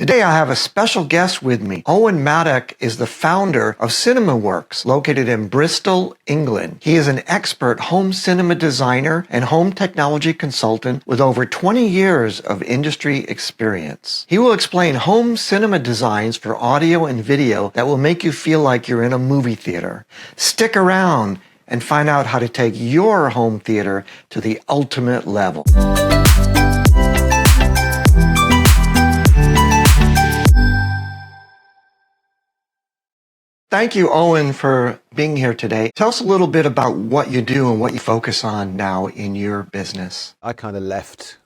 Today I have a special guest with me. Owen Maddock is the founder of Cinemaworks, located in Bristol, England. He is an expert home cinema designer and home technology consultant with over 20 years of industry experience. He will explain home cinema designs for audio and video that will make you feel like you're in a movie theater. Stick around and find out how to take your home theater to the ultimate level. Thank you, Owen, for being here today. Tell us a little bit about what you do and what you focus on now in your business. I kind of left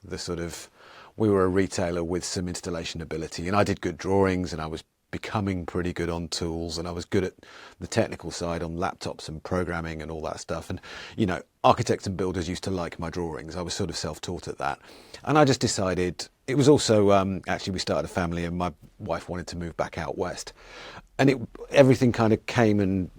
we were a retailer with some installation ability, and I did good drawings, and I was becoming pretty good on tools, and I was good at the technical side on laptops and programming and all that stuff. And, you know, architects and builders used to like my drawings. I was sort of self-taught at that. And I just decided, it was also, actually we started a family and my wife wanted to move back out west. And everything kind of came and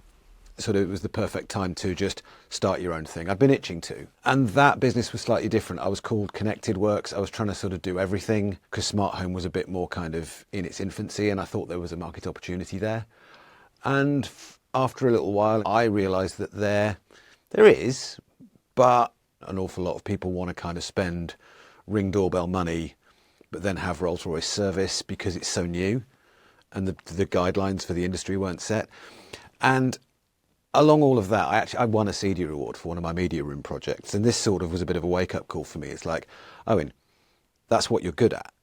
it was the perfect time to just start your own thing. I'd been itching to. And that business was slightly different. I was called Connected Works. I was trying to sort of do everything because smart home was a bit more kind of in its infancy, and I thought there was a market opportunity there. And after a little while, I realized that there is, but an awful lot of people want to kind of spend Ring doorbell money, but then have Rolls-Royce service because it's so new and the guidelines for the industry weren't set. And along all of that, I won a CEDIA award for one of my media room projects, and this sort of was a bit of a wake-up call for me. It's like, Owen, that's what you're good at,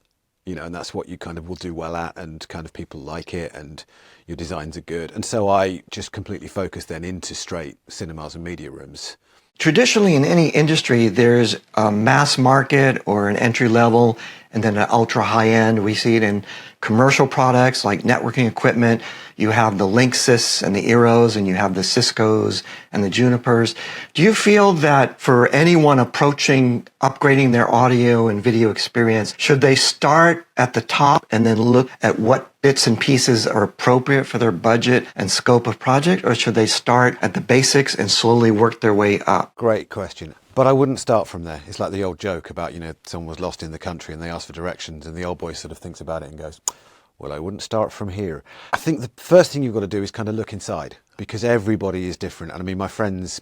you know, and that's what you kind of will do well at, and kind of people like it, and your designs are good. And so I just completely focused then into straight cinemas and media rooms. Traditionally, in any industry, there's a mass market or an entry level and then an ultra high end. We see it in commercial products like networking equipment. You have the Linksys and the Eros, and you have the Ciscos and the Junipers. Do you feel that for anyone approaching upgrading their audio and video experience, should they start at the top and then look at what bits and pieces are appropriate for their budget and scope of project, or should they start at the basics and slowly work their way up? Great question. But I wouldn't start from there. It's like the old joke about, you know, someone was lost in the country and they asked for directions, and the old boy sort of thinks about it and goes, well, I wouldn't start from here. I think the first thing you've got to do is kind of look inside, because everybody is different. And I mean, my friends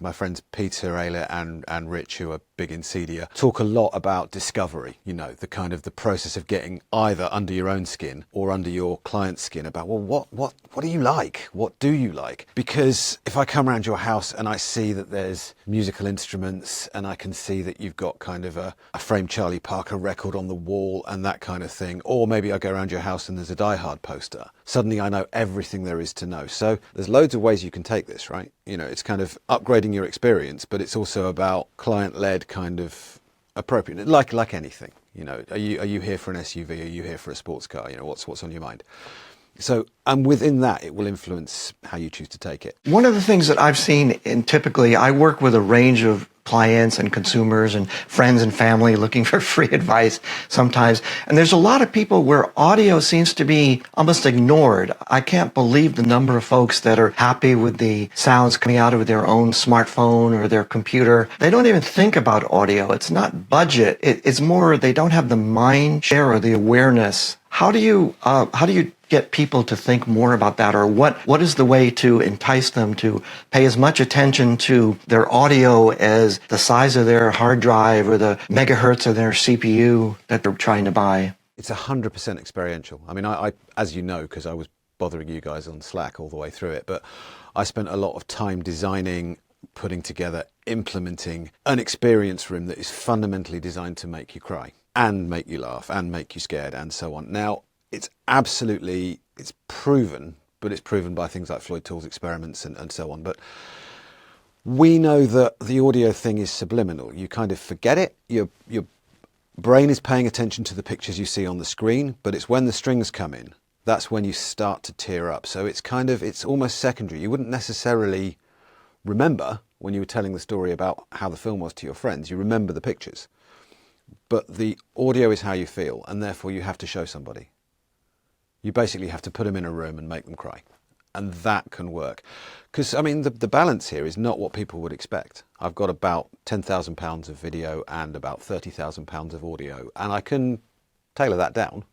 Peter, Ayla and Rich, who are big in CEDIA, talk a lot about discovery, you know, the process of getting either under your own skin or under your client's skin about, well, what do you like? What do you like? Because if I come around your house and I see that there's musical instruments, and I can see that you've got kind of a framed Charlie Parker record on the wall and that kind of thing, or maybe I go around your house and there's a Die Hard poster, suddenly I know everything there is to know. So there's loads of ways you can take this, right? You know, it's kind of upgrading your experience, but it's also about client-led kind of appropriate, like anything. You know, are you here for an SUV? Are you here for a sports car? You know, what's on your mind? So, and within that, it will influence how you choose to take it. One of the things that I've seen, and typically I work with a range of clients and consumers and friends and family looking for free advice sometimes. And there's a lot of people where audio seems to be almost ignored. I can't believe the number of folks that are happy with the sounds coming out of their own smartphone or their computer. They don't even think about audio. It's not budget. It's more they don't have the mind share or the awareness. How do you get people to think more about that, or what is the way to entice them to pay as much attention to their audio as the size of their hard drive or the megahertz of their CPU that they're trying to buy? It's 100% experiential. I mean, I as you know, because I was bothering you guys on Slack all the way through it, but I spent a lot of time designing, putting together, implementing an experience room that is fundamentally designed to make you cry and make you laugh and make you scared and so on. Now, it's proven, but it's proven by things like Floyd Toole's experiments and so on. But we know that the audio thing is subliminal. You kind of forget it. Your brain is paying attention to the pictures you see on the screen, but it's when the strings come in, that's when you start to tear up. So it's almost secondary. You wouldn't necessarily remember when you were telling the story about how the film was to your friends. You remember the pictures. But the audio is how you feel, and therefore you have to show somebody. You basically have to put them in a room and make them cry. And that can work. Because, I mean, the balance here is not what people would expect. I've got about £10,000 of video and about £30,000 of audio, and I can tailor that down.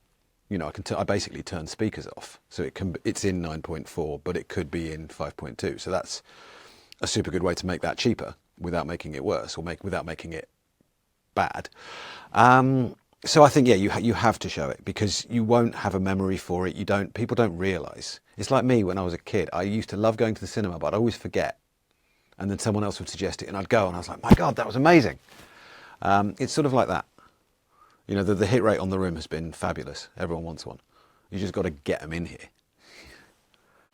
You know, I basically turn speakers off, so it's in 9.4, but it could be in 5.2. So that's a super good way to make that cheaper without making it worse, or without making it bad. So I think, yeah, you have to show it, because you won't have a memory for it. People don't realise. It's like me when I was a kid. I used to love going to the cinema, but I'd always forget. And then someone else would suggest it, and I'd go, and I was like, my God, that was amazing. It's sort of like that. You know, the hit rate on The Room has been fabulous. Everyone wants one. You just got to get them in here.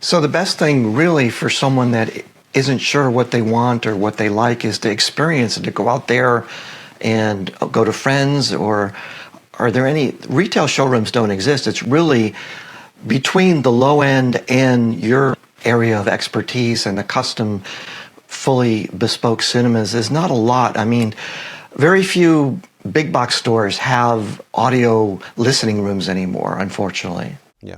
So the best thing really for someone that isn't sure what they want or what they like is to experience and to go out there and go to friends. Or are there any retail showrooms? Don't exist. It's really between the low end and your area of expertise and the custom, fully bespoke cinemas. There's not a lot. I mean, very few big box stores have audio listening rooms anymore, unfortunately. Yeah.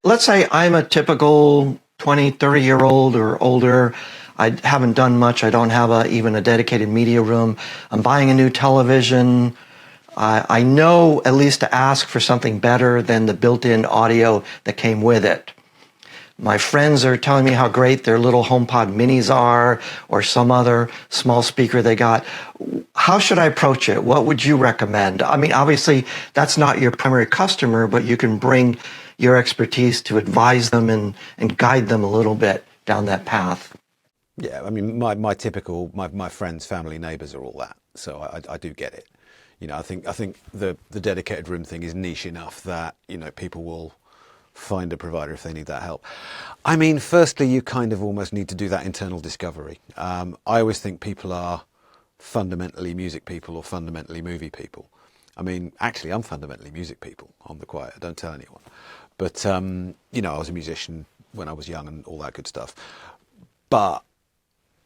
Let's say I'm a typical 20, 30-year-old or older. I haven't done much. I don't have even a dedicated media room. I'm buying a new television. I know at least to ask for something better than the built-in audio that came with it. My friends are telling me how great their little HomePod minis are, or some other small speaker they got. How should I approach it? What would you recommend? I mean, obviously, that's not your primary customer, but you can bring your expertise to advise them and guide them a little bit down that path. Yeah, I mean, my typical, my friends, family, neighbours are all that. So I do get it. You know, I think the dedicated room thing is niche enough that, you know, people will find a provider if they need that help. I mean, firstly, you kind of almost need to do that internal discovery. I always think people are fundamentally music people or fundamentally movie people. I mean, actually, I'm fundamentally music people on the quiet. I don't tell anyone. But, you know, I was a musician when I was young and all that good stuff. But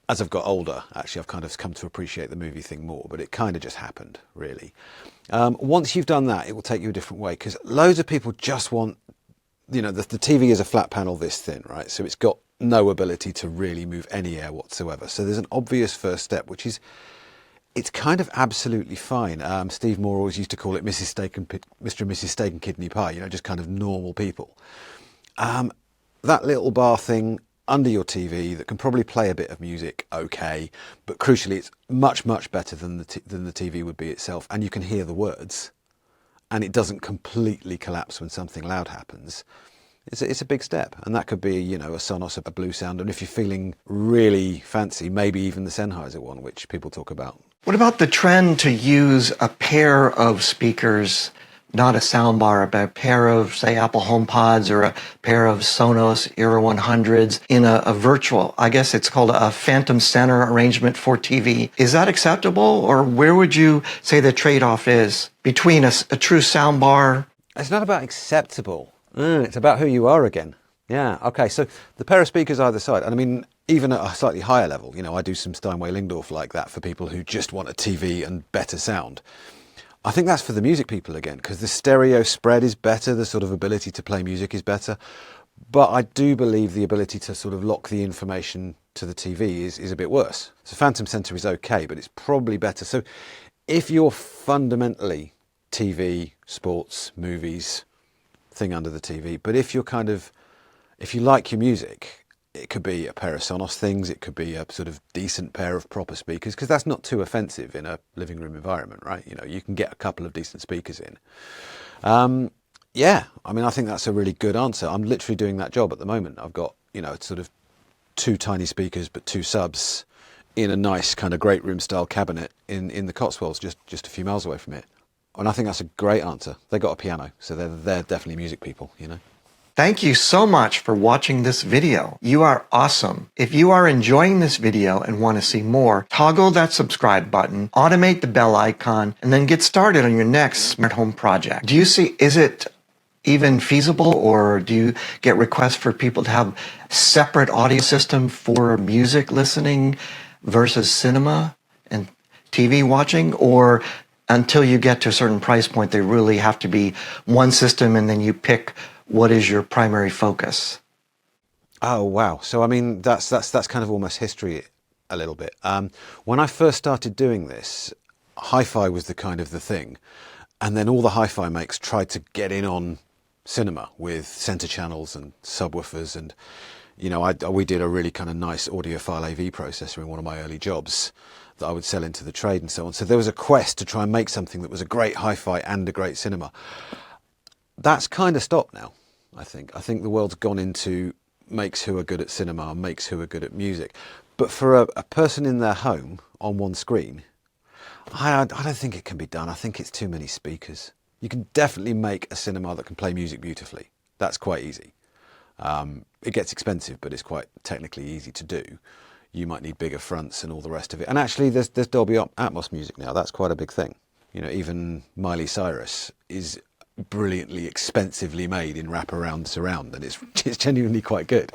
as I've got older, actually, I've kind of come to appreciate the movie thing more, but it kind of just happened, really. Once you've done that, it will take you a different way, because loads of people just want, you know, the TV is a flat panel this thin, right? So it's got no ability to really move any air whatsoever. So there's an obvious first step, which is, it's kind of absolutely fine. Steve Moore always used to call it Mr. and Mrs. Steak and Kidney Pie, you know, just kind of normal people. That little bar thing under your TV that can probably play a bit of music, okay, but crucially, it's much, much better than the TV would be itself, and you can hear the words, and it doesn't completely collapse when something loud happens. It's a big step, and that could be, you know, a Sonos, a Blue Sound, and if you're feeling really fancy, maybe even the Sennheiser one, which people talk about. What about the trend to use a pair of speakers, not a soundbar, but a pair of, say, Apple HomePods or a pair of Sonos Era 100s in a virtual, I guess it's called a phantom center arrangement for TV. Is that acceptable, or where would you say the trade-off is between a true soundbar? It's not about acceptable. It's about who you are again. Yeah, okay, so the pair of speakers either side, and I mean, even at a slightly higher level, you know, I do some Steinway Lingdorf like that for people who just want a TV and better sound. I think that's for the music people again, because the stereo spread is better, the sort of ability to play music is better. But I do believe the ability to sort of lock the information to the TV is a bit worse. So Phantom Center is okay, but it's probably better. So if you're fundamentally TV, sports, movies, thing under the TV, but if you like your music, it could be a pair of Sonos things, it could be a sort of decent pair of proper speakers, because that's not too offensive in a living room environment, right? You know, you can get a couple of decent speakers in. Yeah, I mean, I think that's a really good answer. I'm literally doing that job at the moment. I've got, you know, sort of two tiny speakers, but two subs in a nice kind of great room style cabinet in the Cotswolds, just a few miles away from it. And I think that's a great answer. They got a piano, so they're definitely music people, you know. Thank you so much for watching this video. You are awesome. If you are enjoying this video and want to see more, toggle that subscribe button, automate the bell icon, and then get started on your next smart home project. Is it even feasible, or do you get requests for people to have separate audio system for music listening versus cinema and TV watching? Or until you get to a certain price point, they really have to be one system and then you pick what is your primary focus? Oh, wow. So, I mean, that's kind of almost history a little bit. When I first started doing this, hi-fi was the thing. And then all the hi-fi makes tried to get in on cinema with center channels and subwoofers, and we did a really kind of nice audiophile AV processor in one of my early jobs that I would sell into the trade and so on. So there was a quest to try and make something that was a great hi-fi and a great cinema. That's kind of stopped now, I think. I think the world's gone into makes who are good at cinema, makes who are good at music. But for a person in their home on one screen, I don't think it can be done. I think it's too many speakers. You can definitely make a cinema that can play music beautifully. That's quite easy. It gets expensive, but it's quite technically easy to do. You might need bigger fronts and all the rest of it. And actually, there's Dolby Atmos music now. That's quite a big thing. Even Miley Cyrus is brilliantly expensively made in wraparound surround, and it's genuinely quite good.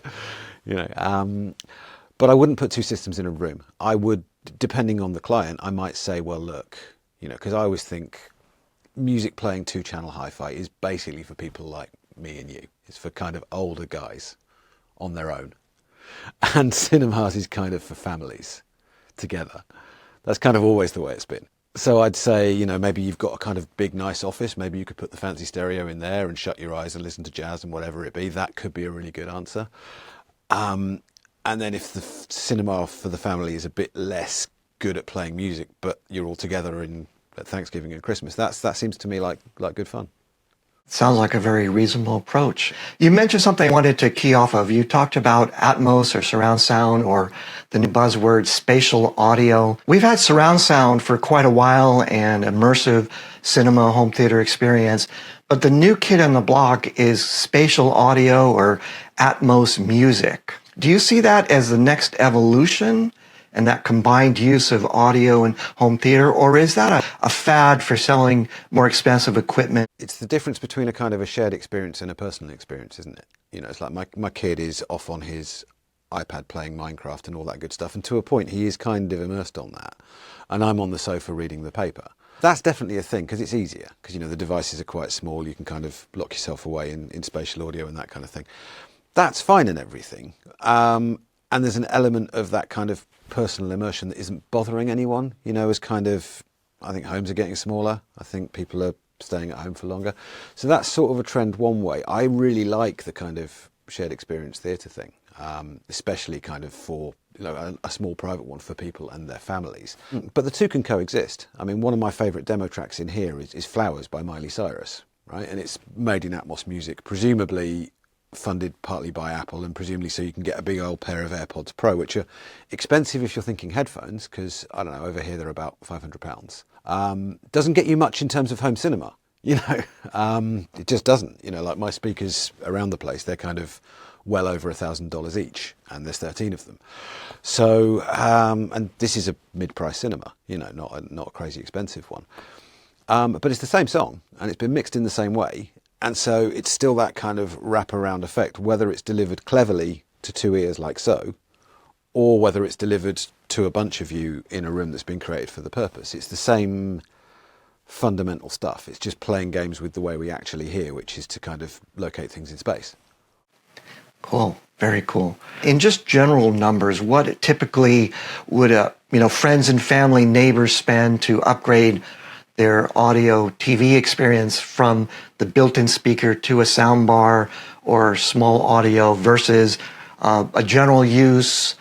But I wouldn't put two systems in a room. I would, depending on the client, I might say, well, look, because I always think music playing 2-channel hi-fi is basically for people like me and you. It's for kind of older guys on their own. And cinemas is kind of for families together. That's kind of always the way it's been. So I'd say, maybe you've got a kind of big, nice office. Maybe you could put the fancy stereo in there and shut your eyes and listen to jazz and whatever it be. That could be a really good answer. And then if the cinema for the family is a bit less good at playing music, but you're all together at Thanksgiving and Christmas, that seems to me like good fun. Sounds like a very reasonable approach. You mentioned something I wanted to key off of. You talked about Atmos or surround sound, or the new buzzword spatial audio. We've had surround sound for quite a while and immersive cinema home theater experience, but the new kid on the block is spatial audio or Atmos music. Do you see that as the next evolution and that combined use of audio and home theater, or is that a fad for selling more expensive equipment? It's the difference between a kind of a shared experience and a personal experience, isn't it? It's like my kid is off on his iPad playing Minecraft and all that good stuff, and to a point he is kind of immersed on that, and I'm on the sofa reading the paper. That's definitely a thing, because it's easier, because the devices are quite small, you can kind of lock yourself away in spatial audio and that kind of thing. That's fine and everything, and there's an element of that kind of personal immersion that isn't bothering anyone, as kind of, I think homes are getting smaller, I think people are staying at home for longer, so that's sort of a trend one way. I really like the kind of shared experience theatre thing, especially kind of for a small private one for people and their families. But the two can coexist. I mean, one of my favourite demo tracks in here is Flowers by Miley Cyrus, right? And it's made in Atmos music, presumably funded partly by Apple, and presumably so you can get a big old pair of AirPods Pro, which are expensive if you're thinking headphones, because, I don't know, over here they're about £500. Doesn't get you much in terms of home cinema, it just doesn't. Like my speakers around the place, they're kind of well over $1,000 each, and there's 13 of them. So, and this is a mid-price cinema, not a crazy expensive one. But it's the same song, and it's been mixed in the same way. And so it's still that kind of wraparound effect, whether it's delivered cleverly to two ears like so, or whether it's delivered to a bunch of you in a room that's been created for the purpose. It's the same fundamental stuff. It's just playing games with the way we actually hear, which is to kind of locate things in space. Cool. Very cool. In just general numbers, what typically would friends and family, neighbors spend to upgrade their audio TV experience from the built-in speaker to a soundbar or small audio versus a general use,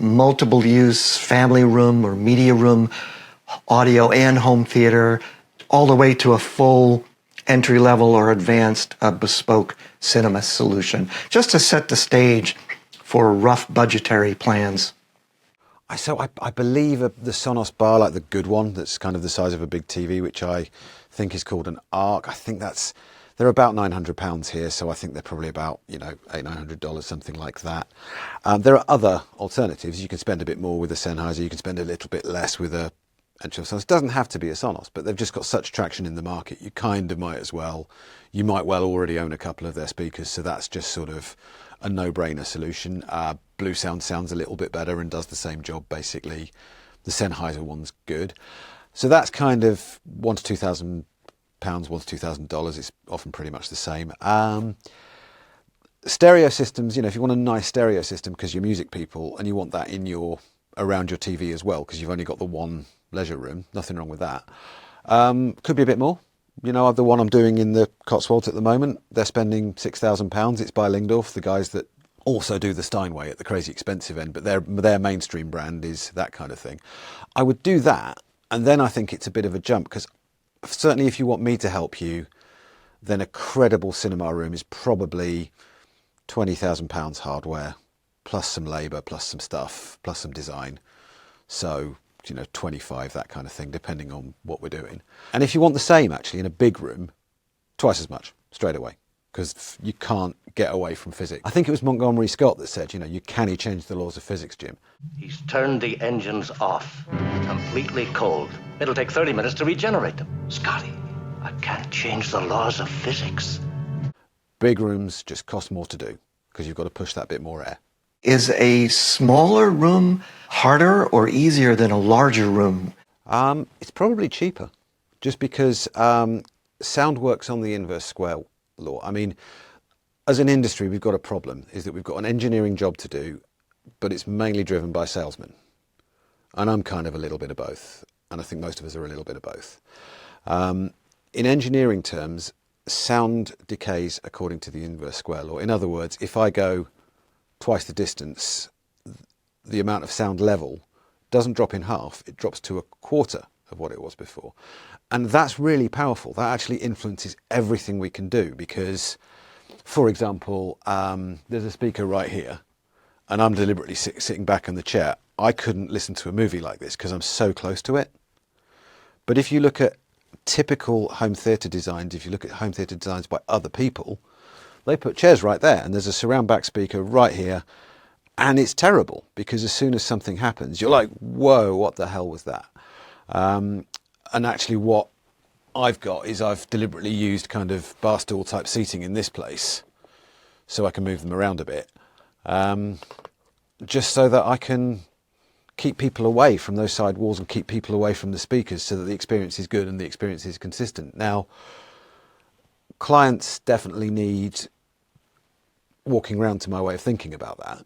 multiple use, family room or media room audio and home theater, all the way to a full entry-level or advanced bespoke cinema solution, just to set the stage for rough budgetary plans? So I believe the Sonos bar, like the good one, that's kind of the size of a big TV, which I think is called an Arc. I think they're about £900 here, so I think they're probably about $800-900, something like that. There are other alternatives. You can spend a bit more with a Sennheiser. You can spend a little bit less with a Sonos. It doesn't have to be a Sonos, but they've just got such traction in the market. You kind of might as well. You might well already own a couple of their speakers, so that's just sort of a no-brainer solution. Blue Sound sounds a little bit better and does the same job basically. The Sennheiser one's good. So that's kind of £1,000 to £2,000, $1,000 to $2,000. It's often pretty much the same. Stereo systems, if you want a nice stereo system because you're music people and you want that around your TV as well, because you've only got the one leisure room, nothing wrong with that. Could be a bit more. You know, the one I'm doing in the Cotswolds at the moment, they're spending £6,000. It's by Lingdorf, the guys that also do the Steinway at the crazy expensive end, but their mainstream brand is that kind of thing. I would do that, and then I think it's a bit of a jump, because certainly if you want me to help you, then a credible cinema room is probably £20,000 hardware, plus some labour, plus some stuff, plus some design. So, you know, 25, that kind of thing, depending on what we're doing. And if you want the same, actually, in a big room, twice as much, straight away, because you can't get away from physics. I think it was Montgomery Scott that said, you know, you can't change the laws of physics, Jim. He's turned the engines off, completely cold. It'll take 30 minutes to regenerate them. Scotty, I can't change the laws of physics. Big rooms just cost more to do, because you've got to push that bit more air. Is a smaller room harder or easier than a larger room? It's probably cheaper, just because sound works on the inverse square law. I mean, as an industry, we've got a problem, is that we've got an engineering job to do, but it's mainly driven by salesmen. And I'm kind of a little bit of both, and I think most of us are a little bit of both. In engineering terms, sound decays according to the inverse square law. In other words, if I go twice the distance, the amount of sound level doesn't drop in half, it drops to a quarter of what it was before. And that's really powerful. That actually influences everything we can do, because, for example, there's a speaker right here, and I'm deliberately sitting back in the chair. I couldn't listen to a movie like this because I'm so close to it. But if you look at typical home theatre designs, if you look at home theatre designs by other people, they put chairs right there, and there's a surround back speaker right here, and it's terrible, because as soon as something happens, you're like, whoa, what the hell was that? And actually what I've got is I've deliberately used kind of bar stool type seating in this place, so I can move them around a bit, just so that I can keep people away from those side walls and keep people away from the speakers, so that the experience is good and the experience is consistent. Now, clients definitely need walking around to my way of thinking about that,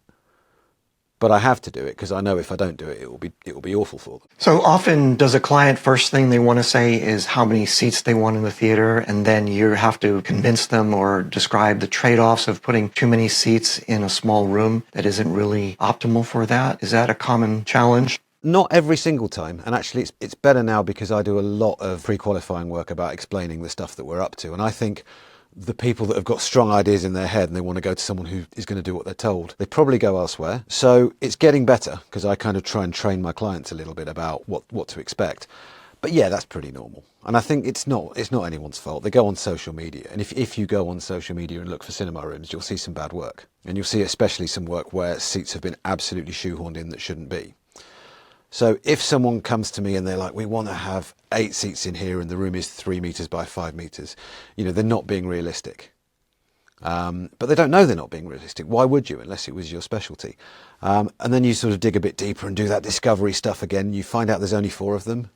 but I have to do it, because I know if I don't do it, it will be awful for them. So often does a client, first thing they want to say is how many seats they want in the theater, and then you have to convince them or describe the trade-offs of putting too many seats in a small room that isn't really optimal for that? Is that a common challenge? Not every single time, and actually it's better now, because I do a lot of pre-qualifying work about explaining the stuff that we're up to, and I think the people that have got strong ideas in their head and they want to go to someone who is going to do what they're told, they probably go elsewhere. So it's getting better, because I kind of try and train my clients a little bit about what to expect. But yeah, that's pretty normal. And I think it's not anyone's fault. They go on social media, and if you go on social media and look for cinema rooms, you'll see some bad work. And you'll see especially some work where seats have been absolutely shoehorned in that shouldn't be. So if someone comes to me and they're like, we want to have 8 seats in here and the room is 3 meters by 5 meters, you know, they're not being realistic. But they don't know they're not being realistic. Why would you, unless it was your specialty? And then you sort of dig a bit deeper and do that discovery stuff again. You find out there's only 4 of them.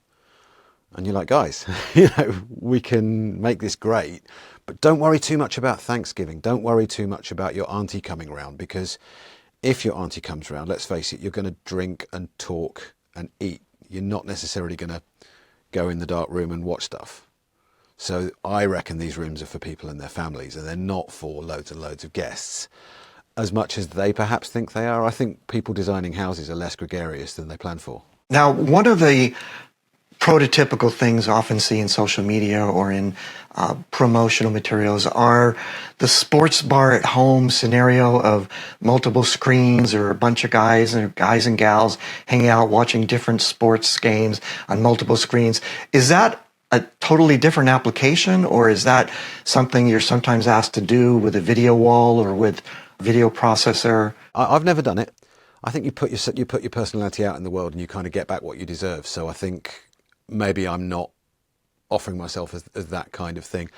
And you're like, guys, you know, we can make this great, but don't worry too much about Thanksgiving. Don't worry too much about your auntie coming round, because if your auntie comes round, let's face it, you're going to drink and talk and eat. You're not necessarily going to go in the dark room and watch stuff. So I reckon these rooms are for people and their families, and they're not for loads and loads of guests, as much as they perhaps think they are. I think people designing houses are less gregarious than they plan for. Now, one of the prototypical things often see in social media or in promotional materials are the sports bar at home scenario of multiple screens, or a bunch of guys and gals hanging out watching different sports games on multiple screens. Is that a totally different application, or is that something you're sometimes asked to do with a video wall or with a video processor? I've never done it. I think you put your personality out in the world and you kind of get back what you deserve. So I think maybe I'm not offering myself as that kind of thing.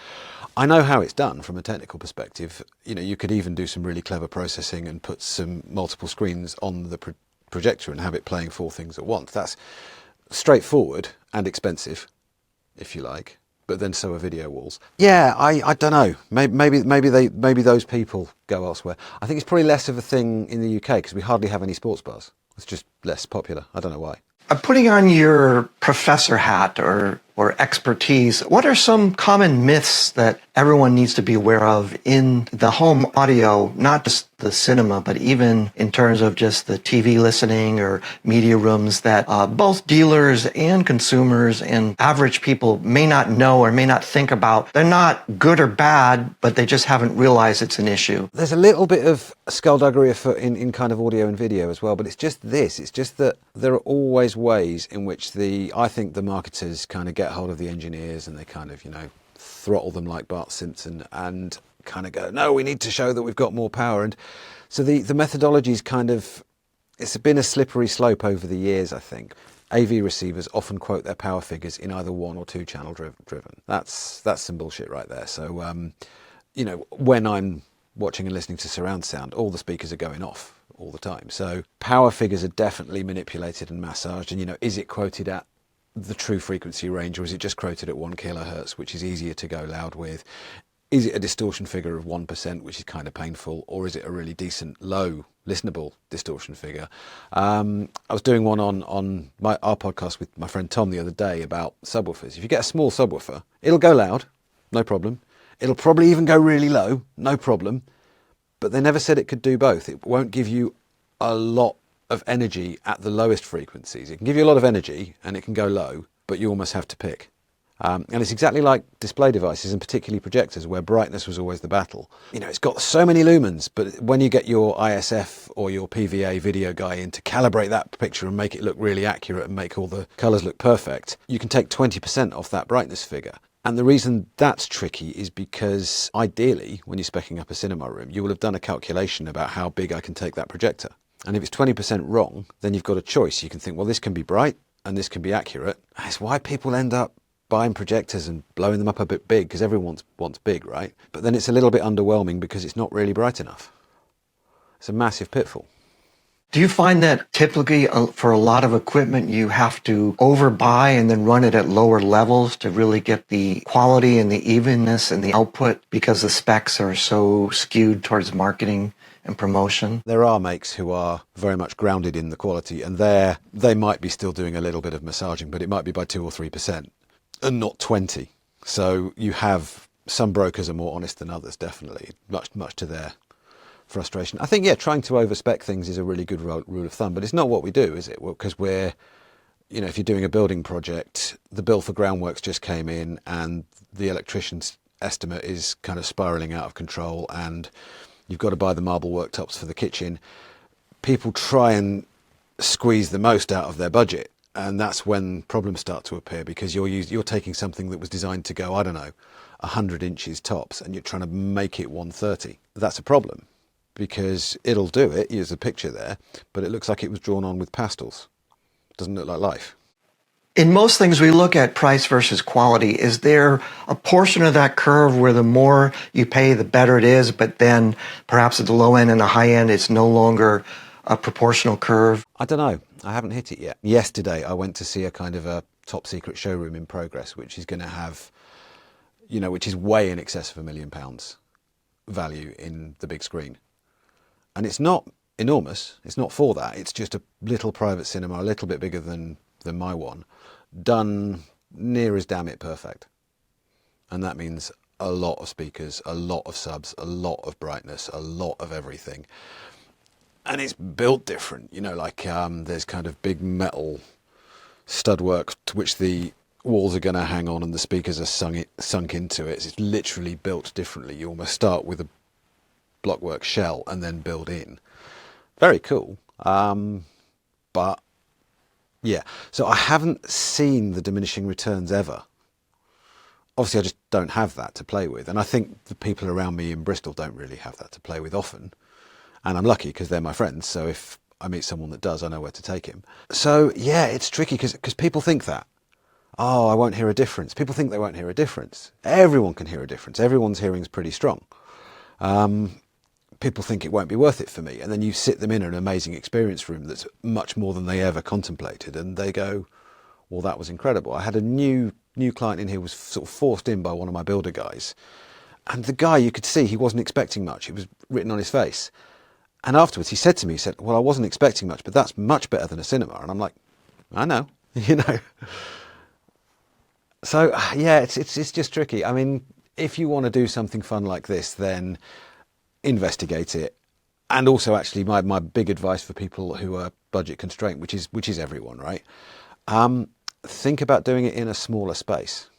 I know how it's done from a technical perspective. You know, you could even do some really clever processing and put some multiple screens on the projector and have it playing 4 things at once. That's straightforward and expensive, if you like, but then so are video walls. Yeah, I don't know. Maybe those people go elsewhere. I think it's probably less of a thing in the UK because we hardly have any sports bars. It's just less popular. I don't know why. Putting on your professor hat or or expertise. What are some common myths that everyone needs to be aware of in the home audio, not just the cinema, but even in terms of just the TV listening or media rooms that both dealers and consumers and average people may not know or may not think about? They're not good or bad, but they just haven't realized it's an issue. There's a little bit of skullduggery afoot in kind of audio and video as well, but it's just this. It's just that there are always ways in which I think the marketers kind of get hold of the engineers and they kind of, throttle them like Bart Simpson and kind of go, no, we need to show that we've got more power. And so the methodology is kind of, it's been a slippery slope over the years, I think. AV receivers often quote their power figures in either 1 or 2 channel driven. That's some bullshit right there. So, when I'm watching and listening to surround sound, all the speakers are going off all the time. So power figures are definitely manipulated and massaged. And, is it quoted at the true frequency range, or is it just quoted at 1 kilohertz, which is easier to go loud with? Is it a distortion figure of 1%, which is kind of painful, or is it a really decent, low, listenable distortion figure? I was doing one on our podcast with my friend Tom the other day about subwoofers. If you get a small subwoofer, it'll go loud, no problem. It'll probably even go really low, no problem. But they never said it could do both. It won't give you a lot of energy at the lowest frequencies. It can give you a lot of energy and it can go low, but you almost have to pick. And it's exactly like display devices and particularly projectors, where brightness was always the battle. It's got so many lumens, but when you get your ISF or your PVA video guy in to calibrate that picture and make it look really accurate and make all the colours look perfect, you can take 20% off that brightness figure. And the reason that's tricky is because ideally, when you're speccing up a cinema room, you will have done a calculation about how big I can take that projector. And if it's 20% wrong, then you've got a choice. You can think, well, this can be bright and this can be accurate. That's why people end up buying projectors and blowing them up a bit big, because everyone wants big, right? But then it's a little bit underwhelming because it's not really bright enough. It's a massive pitfall. Do you find that typically for a lot of equipment you have to overbuy and then run it at lower levels to really get the quality and the evenness and the output because the specs are so skewed towards marketing and promotion? There are makes who are very much grounded in the quality, and they might be still doing a little bit of massaging, but it might be by 2 or 3% and not 20. So you have some brokers are more honest than others, definitely, much to their frustration. I think, trying to overspec things is a really good rule of thumb, but it's not what we do, is it? Because if you're doing a building project, the bill for groundworks just came in and the electrician's estimate is kind of spiralling out of control, and you've got to buy the marble worktops for the kitchen. People try and squeeze the most out of their budget, and that's when problems start to appear, because you're taking something that was designed to go, 100 inches tops, and you're trying to make it 130. That's a problem, because it'll do it. Here's a picture there, but it looks like it was drawn on with pastels. It doesn't look like life. In most things we look at price versus quality. Is there a portion of that curve where the more you pay, the better it is, but then perhaps at the low end and the high end, it's no longer a proportional curve? I don't know. I haven't hit it yet. Yesterday, I went to see a kind of a top secret showroom in progress, which is going to have, which is way in excess of £1 million value in the big screen. And it's not enormous. It's not for that. It's just a little private cinema, a little bit bigger than my one, done near as damn it perfect. And that means a lot of speakers, a lot of subs, a lot of brightness, a lot of everything. And it's built different, there's kind of big metal stud work to which the walls are going to hang on and the speakers are sunk into it. It's literally built differently. You almost start with a blockwork shell and then build in. Very cool. But yeah, so I haven't seen the diminishing returns ever. Obviously, I just don't have that to play with. And I think the people around me in Bristol don't really have that to play with often. And I'm lucky because they're my friends. So if I meet someone that does, I know where to take him. So yeah, it's tricky because people think that. Oh, I won't hear a difference. People think they won't hear a difference. Everyone can hear a difference. Everyone's hearing's pretty strong. People think it won't be worth it for me. And then you sit them in an amazing experience room that's much more than they ever contemplated. And they go, well, that was incredible. I had a new client in here, was sort of forced in by one of my builder guys. And the guy, you could see he wasn't expecting much. It was written on his face. And afterwards he said to me, well, I wasn't expecting much, but that's much better than a cinema. And I'm like, I know, So yeah, it's just tricky. I mean, if you want to do something fun like this, then investigate it. And also, actually, my big advice for people who are budget constrained, which is everyone, right? Think about doing it in a smaller space,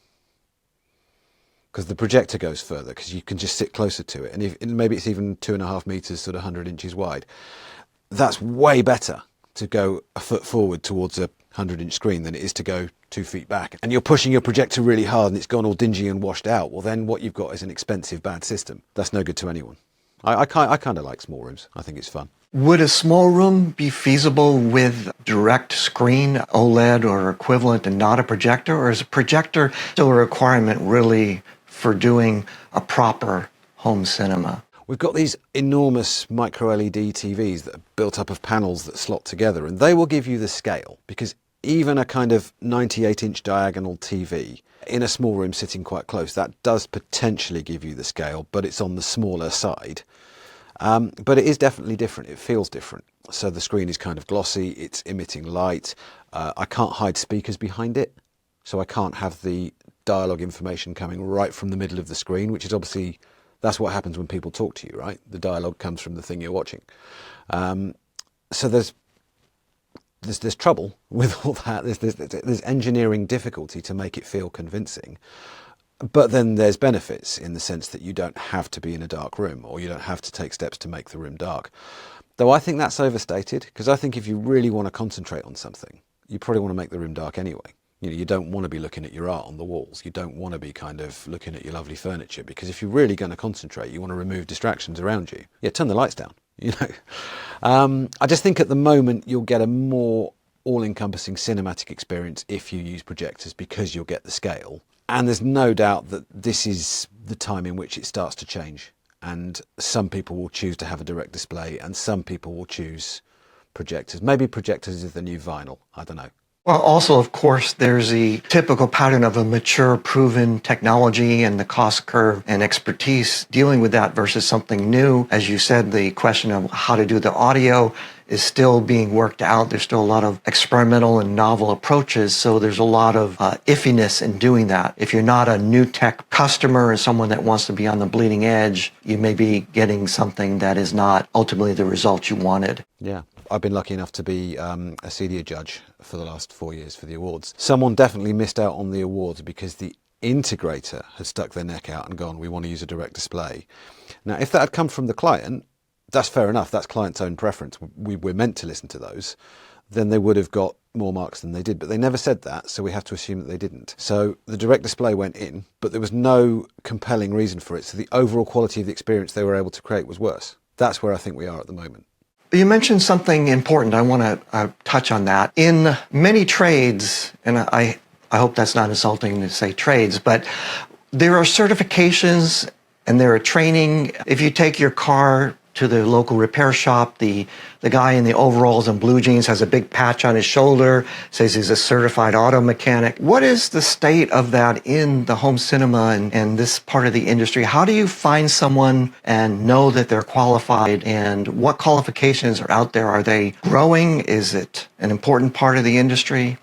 because the projector goes further, because you can just sit closer to it, and if maybe it's even 2.5 meters, sort of 100 inches wide. That's way better to go a foot forward towards a 100-inch screen than it is to go 2 feet back. And you're pushing your projector really hard, and it's gone all dingy and washed out. Well, then what you've got is an expensive, bad system. That's no good to anyone. I kind of like small rooms. I think it's fun. Would a small room be feasible with direct screen, OLED or equivalent, and not a projector? Or is a projector still a requirement really for doing a proper home cinema? We've got these enormous micro LED TVs that are built up of panels that slot together, and they will give you the scale, because even a kind of 98-inch diagonal TV in a small room sitting quite close, that does potentially give you the scale, but it's on the smaller side. But it is definitely different. It feels different. So the screen is kind of glossy, it's emitting light. I can't hide speakers behind it, so I can't have the dialogue information coming right from the middle of the screen, which is obviously, that's what happens when people talk to you, right? The dialogue comes from the thing you're watching. So there's trouble with all that. There's engineering difficulty to make it feel convincing. But then there's benefits in the sense that you don't have to be in a dark room, or you don't have to take steps to make the room dark. Though I think that's overstated, because I think if you really want to concentrate on something, you probably want to make the room dark anyway. You know, you don't want to be looking at your art on the walls. You don't want to be kind of looking at your lovely furniture, because if you're really going to concentrate, you want to remove distractions around you. Yeah, turn the lights down, you know. I just think at the moment you'll get a more all-encompassing cinematic experience if you use projectors, because you'll get the scale. And there's no doubt that this is the time in which it starts to change. And some people will choose to have a direct display, and some people will choose projectors. Maybe projectors is the new vinyl. I don't know. Well, also, of course, there's the typical pattern of a mature, proven technology and the cost curve and expertise dealing with that versus something new. As you said, the question of how to do the audio is still being worked out. There's still a lot of experimental and novel approaches, so there's a lot of iffiness in doing that. If you're not a new tech customer and someone that wants to be on the bleeding edge, you may be getting something that is not ultimately the result you wanted. Yeah. I've been lucky enough to be a senior judge for the last 4 years for the awards. Someone definitely missed out on the awards because the integrator had stuck their neck out and gone, we want to use a direct display. Now, if that had come from the client, that's fair enough. That's client's own preference. We're meant to listen to those. Then they would have got more marks than they did. But they never said that, so we have to assume that they didn't. So the direct display went in, but there was no compelling reason for it. So the overall quality of the experience they were able to create was worse. That's where I think we are at the moment. You mentioned something important. I want to touch on that. In many trades, and I hope that's not insulting to say trades, but there are certifications and there are training. If you take your car to the local repair shop, the guy in the overalls and blue jeans has a big patch on his shoulder, says he's a certified auto mechanic. What is the state of that in the home cinema and this part of the industry? How do you find someone and know that they're qualified, and what qualifications are out there? Are they growing? Is it an important part of the industry?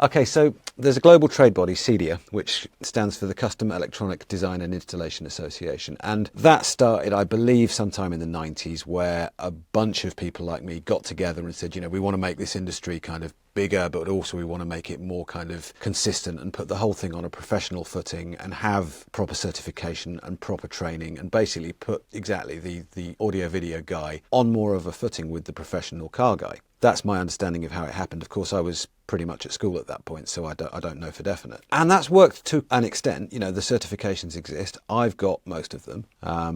Okay, so there's a global trade body, CEDIA, which stands for the Custom Electronic Design and Installation Association. And that started, I believe, sometime in the 90s, where a bunch of people like me got together and said, you know, we want to make this industry kind of bigger, but also we want to make it more kind of consistent and put the whole thing on a professional footing and have proper certification and proper training, and basically put exactly the audio video guy on more of a footing with the professional car guy. That's my understanding of how it happened. Of course, I was pretty much at school at that point, so I don't know for definite. And that's worked to an extent. You know, the certifications exist. I've got most of them.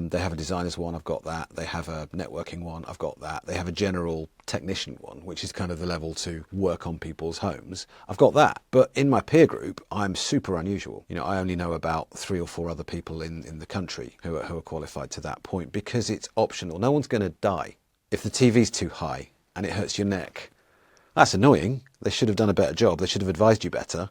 They have a designer's one, I've got that. They have a networking one, I've got that. They have a general technician one, which is kind of the level to work on people's homes. I've got that. But in my peer group, I'm super unusual. You know, I only know about 3 or 4 other people in the country who are qualified to that point, because it's optional. No one's going to die. If the TV's too high and it hurts your neck, that's annoying. They should have done a better job. They should have advised you better.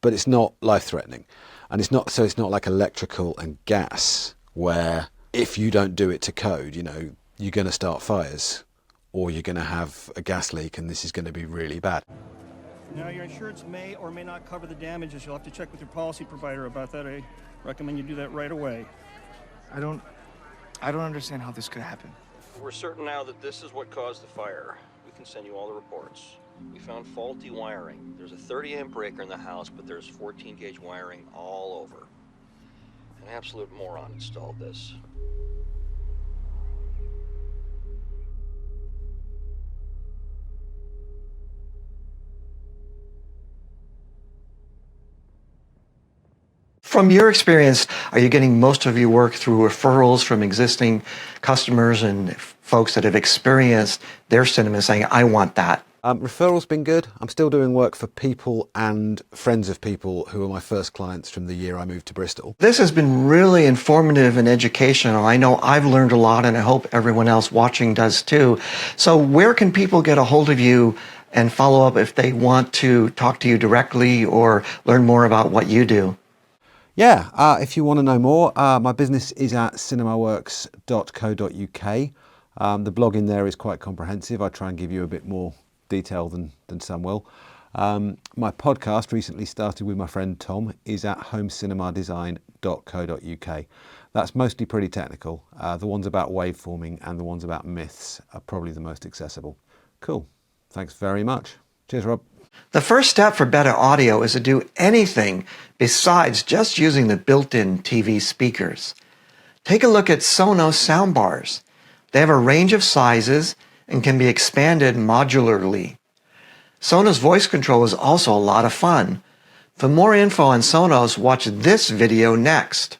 But it's not life-threatening. And it's not like electrical and gas, where if you don't do it to code, you know, you're going to start fires, or you're going to have a gas leak and this is going to be really bad. Now, your insurance may or may not cover the damages. You'll have to check with your policy provider about that. I recommend you do that right away. I don't understand how this could happen. We're certain now that this is what caused the fire. We can send you all the reports. We found faulty wiring. There's a 30-amp breaker in the house, but there's 14-gauge wiring all over. An absolute moron installed this. From your experience, are you getting most of your work through referrals from existing customers and folks that have experienced their cinema saying, I want that? Referrals been good. I'm still doing work for people and friends of people who were my first clients from the year I moved to Bristol. This has been really informative and educational. I know I've learned a lot, and I hope everyone else watching does too. So where can people get a hold of you and follow up if they want to talk to you directly or learn more about what you do? Yeah, if you want to know more, my business is at Cinemaworks.co.uk. The blog in there is quite comprehensive. I try and give you a bit more detail than some will. My podcast, recently started with my friend Tom, is at homecinemadadesign.co.uk. That's mostly pretty technical. The ones about waveforming and the ones about myths are probably the most accessible. Cool. Thanks very much. Cheers, Rob. The first step for better audio is to do anything besides just using the built-in TV speakers. Take a look at Sonos soundbars. They have a range of sizes and can be expanded modularly. Sonos voice control is also a lot of fun. For more info on Sonos, watch this video next.